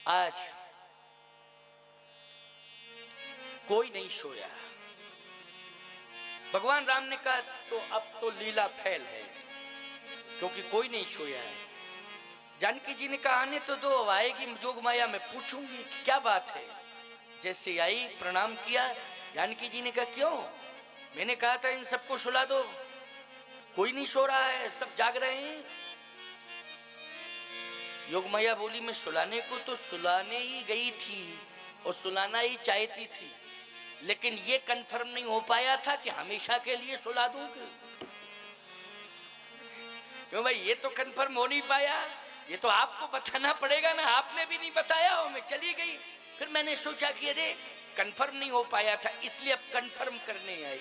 आज कोई नहीं सोया। भगवान राम ने कहा तो अब तो लीला फैल है, क्योंकि कोई नहीं सोया है। जानकी जी ने कहा आने तो दो, आएगी जोग माया, मैं पूछूंगी कि क्या बात है। जैसे आई प्रणाम किया, जानकी जी ने कहा क्यों? मैंने कहा था इन सबको सुला दो, कोई नहीं सो रहा है, सब जाग रहे हैं। योग माया बोली मैं सुलाने को तो सुलाने ही गई थी और सुलाना ही चाहती थी, लेकिन ये कंफर्म नहीं हो पाया था कि हमेशा के लिए सुला दूंगी। क्यों भाई, ये तो कंफर्म हो नहीं पाया, ये तो आपको बताना पड़ेगा ना, आपने भी नहीं बताया और मैं चली गई। फिर मैंने सोचा कि अरे कंफर्म नहीं हो पाया था, इसलिए अब कंफर्म करने आई।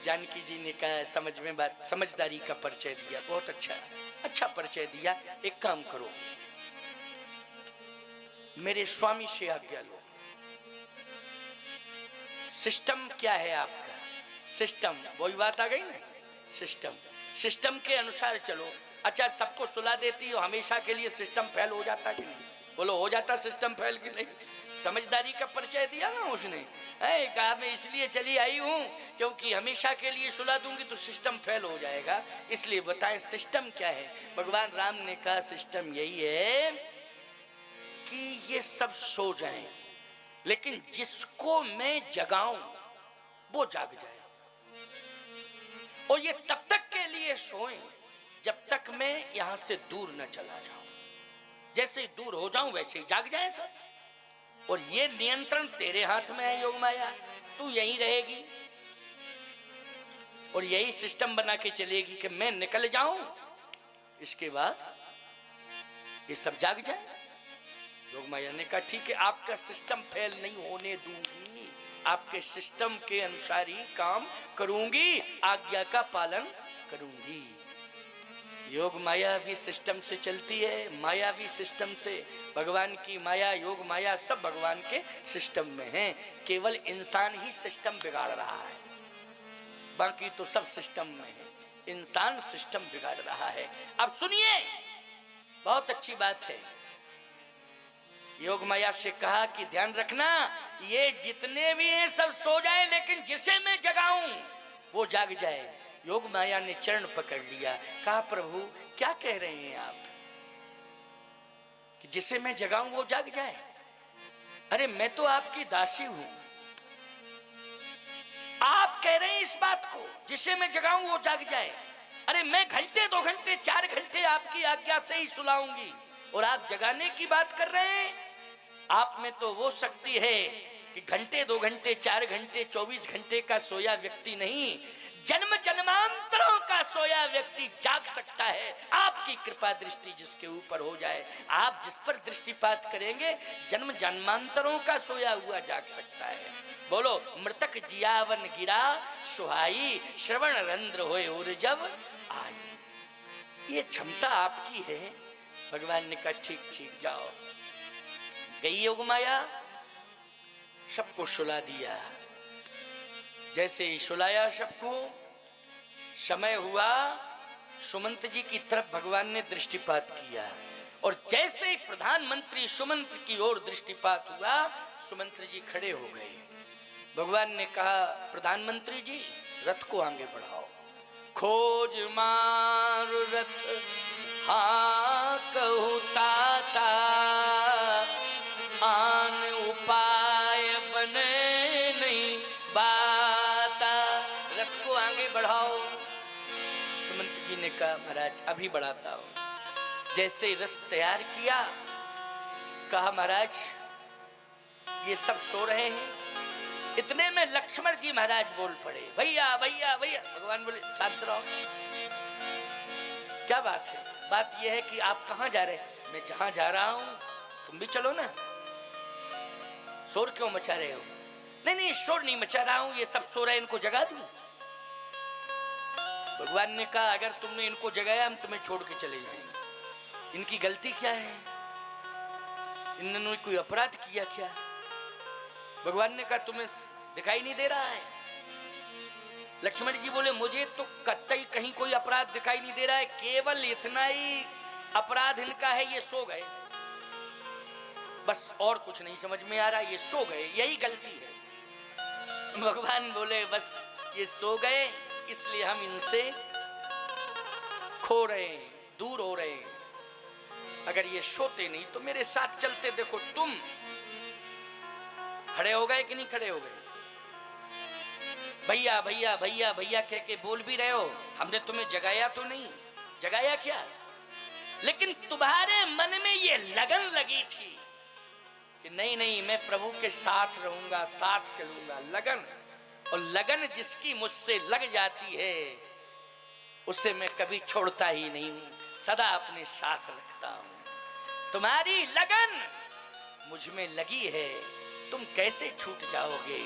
जानकी जी ने कहा समझ में बात, समझदारी का परिचय दिया, बहुत अच्छा परिचय दिया। एक काम करो, मेरे स्वामी से आज्ञा लो। सिस्टम क्या है आपका? सिस्टम, वही बात आ गई ना, सिस्टम के अनुसार चलो। अच्छा, सबको सुला देती हो, हमेशा के लिए सिस्टम फेल हो जाता कि नहीं? बोलो, हो जाता सिस्टम फेल कि नहीं? समझदारी का परिचय दिया ना उसने। कहा मैं इसलिए चली आई हूं क्योंकि हमेशा के लिए सुला दूंगी तो सिस्टम फेल हो जाएगा, इसलिए बताएं सिस्टम क्या है। भगवान राम ने कहा सिस्टम यही है कि ये सब सो जाएं, लेकिन जिसको मैं जगाऊं वो जाग जाए, और ये तब तक के लिए सोएं जब तक मैं यहां से दूर न चला जाऊं। जैसे ही दूर हो जाऊं वैसे ही जाग जाए सब। और ये नियंत्रण तेरे हाथ में है योग माया, तू यहीं रहेगी और यही सिस्टम बना के चलेगी कि मैं निकल जाऊं, इसके बाद ये सब जाग जाए। योग माया ने कहा ठीक है, आपका सिस्टम फेल नहीं होने दूंगी, आपके सिस्टम के अनुसार ही काम करूंगी, आज्ञा का पालन करूंगी। योग माया भी सिस्टम से चलती है, माया भी सिस्टम से। भगवान की माया, योग माया सब भगवान के सिस्टम में है, केवल इंसान ही सिस्टम बिगाड़ रहा है, बाकी तो सब सिस्टम में है, इंसान सिस्टम बिगाड़ रहा है। अब सुनिए, बहुत अच्छी बात है। योग माया से कहा कि ध्यान रखना, ये जितने भी हैं सब सो जाए, लेकिन जिसे मैं जगाऊं वो जाग जाए। योग माया ने चरण पकड़ लिया, कहा प्रभु क्या कह रहे हैं आप कि जिसे मैं जगाऊं वो जाग जाए? अरे मैं तो आपकी दासी हूं, आप कह रहे हैं इस बात को, जिसे मैं जगाऊं वो जाग जाए। अरे मैं घंटे 2 घंटे 4 घंटे आपकी आज्ञा से ही सुलाऊंगी, और आप जगाने की बात कर रहे हैं। आप में तो वो शक्ति है कि घंटे 2 घंटे 4 घंटे 24 घंटे का सोया व्यक्ति नहीं, जन्म जन्मांतरों का सोया व्यक्ति जाग सकता है। आपकी कृपा दृष्टि जिसके ऊपर हो जाए, आप जिस पर दृष्टिपात करेंगे, जन्म जन्मांतरों का सोया हुआ जाग सकता है। बोलो, मृतक जियावन गिरा सुहाई, श्रवण रंध्र होए और जब आई। ये क्षमता आपकी है। भगवान ने कहा ठीक ठीक जाओ। गई योग माया, सबको सुला दिया। जैसे ही सुलाया सबको, समय हुआ, सुमंत जी की तरफ भगवान ने दृष्टिपात किया, और जैसे ही प्रधानमंत्री सुमंत की ओर दृष्टिपात हुआ, सुमंत जी खड़े हो गए। भगवान ने कहा प्रधानमंत्री जी रथ को आगे बढ़ाओ। खोज मार रथ हाँ कहू ताता, आन उपाय बने नहीं बाता। रथ को आगे बढ़ाओ। सुमंत जी ने कहा महाराज अभी बढ़ाता हूं। जैसे रथ तैयार किया, कहा महाराज ये सब सो रहे हैं। इतने में लक्ष्मण जी महाराज बोल पड़े, भैया भैया भैया। भगवान बोले शांत रहो, क्या बात है? बात यह है कि आप कहां जा रहे हैं? मैं जहां जा रहा हूं तुम भी चलो ना, शोर क्यों मचा रहे हो? नहीं नहीं शोर नहीं मचा रहा हूं, ये सब सो रहे हैं, इनको जगा दूं। भगवान ने कहा अगर तुमने इनको जगाया हम तुम्हें छोड़ के चले जाएंगे। इनकी गलती क्या है? इन्होंने कोई अपराध किया क्या? भगवान ने कहा तुम्हें दिखाई नहीं दे रहा है? लक्ष्मण जी बोले मुझे तो कतई कहीं कोई अपराध दिखाई नहीं दे रहा है, केवल इतना ही अपराध इनका है, ये सो गए। बस और कुछ नहीं समझ में आ रहा, ये सो गए, यही गलती है। भगवान बोले बस ये सो गए इसलिए हम इनसे खो रहे हैं, दूर हो रहे हैं। अगर ये सोते नहीं तो मेरे साथ चलते। देखो तुम खड़े हो गए कि नहीं खड़े हो गए? भैया भैया भैया भैया कह के बोल भी रहे हो, हमने तुम्हें जगाया तो नहीं, जगाया क्या? लेकिन तुम्हारे मन में ये लगन लगी थी कि नहीं नहीं मैं प्रभु के साथ रहूंगा, साथ चलूंगा। लगन, और लगन जिसकी मुझसे लग जाती है उसे मैं कभी छोड़ता ही नहीं हूं, सदा अपने साथ रखता हूं। तुम्हारी लगन मुझ में लगी है, तुम कैसे छूट जाओगे?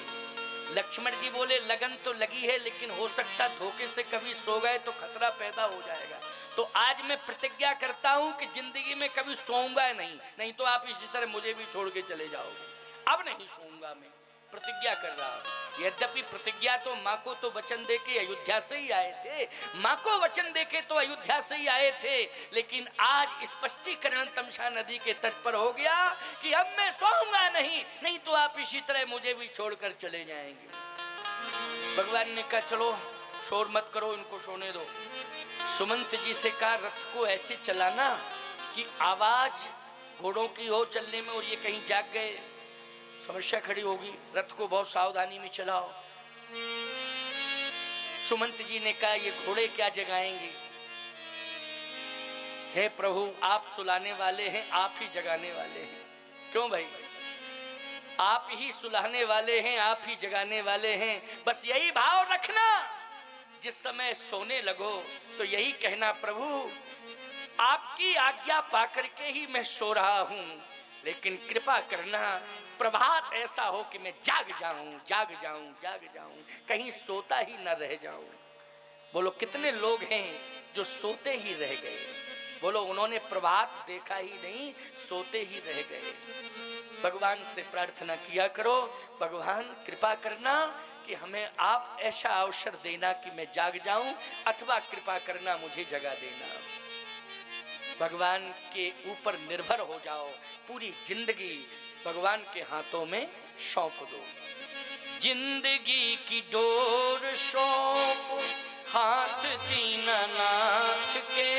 लक्ष्मण जी बोले लगन तो लगी है, लेकिन हो सकता धोखे से कभी सो गए तो खतरा पैदा हो जाएगा। तो आज मैं प्रतिज्ञा करता हूं कि जिंदगी में कभी सोऊंगा नहीं, नहीं तो आप इसी तरह मुझे भी छोड़ के चले जाओगे। अब नहीं सोऊंगा, मैं प्रतिज्ञा कर रहा हूं। यद्यपि प्रतिज्ञा तो माँ को तो वचन दे के अयोध्या से ही आए थे, माँ को वचन दे के तो अयोध्या से ही आए थे, लेकिन आज स्पष्टीकरण तमसा नदी के तट पर हो गया कि अब मैं सोऊंगा नहीं, नहीं तो आप इसी तरह मुझे भी छोड़कर चले जाएंगे। भगवान ने कहा चलो शोर मत करो, इनको सोने दो। सुमंत जी से कहा रथ को ऐसे चलाना कि आवाज घोड़ों की हो चलने में, और ये कहीं जाग गए समस्या खड़ी होगी, रथ को बहुत सावधानी में चलाओ। सुमंत जी ने कहा ये घोड़े क्या जगाएंगे? हे प्रभु आप सुलाने वाले हैं, आप ही जगाने वाले हैं। क्यों भाई? आप ही सुलाने वाले हैं, आप ही जगाने वाले हैं। बस यही भाव रखना, जिस समय सोने लगो तो यही कहना प्रभु आपकी आज्ञा पाकर के ही मैं सो रहा हूं, लेकिन कृपा करना प्रभात ऐसा हो कि मैं जाग जाऊं, जाग जाऊं, जाग जाऊं, कहीं सोता ही न रह जाऊं। बोलो कितने लोग हैं जो सोते ही रह गए? बोलो उन्होंने प्रभात देखा ही नहीं, सोते ही रह गए। भगवान से प्रार्थना किया करो, भगवान कृपा करना कि हमें आप ऐसा अवसर देना कि मैं जाग जाऊं, अथवा कृपा करना मुझे जगा देना। भगवान के ऊपर निर्भर हो जाओ, पूरी जिंदगी भगवान के हाथों में सौंप दो। जिंदगी की डोर सौंप हाथ दीनानाथ के,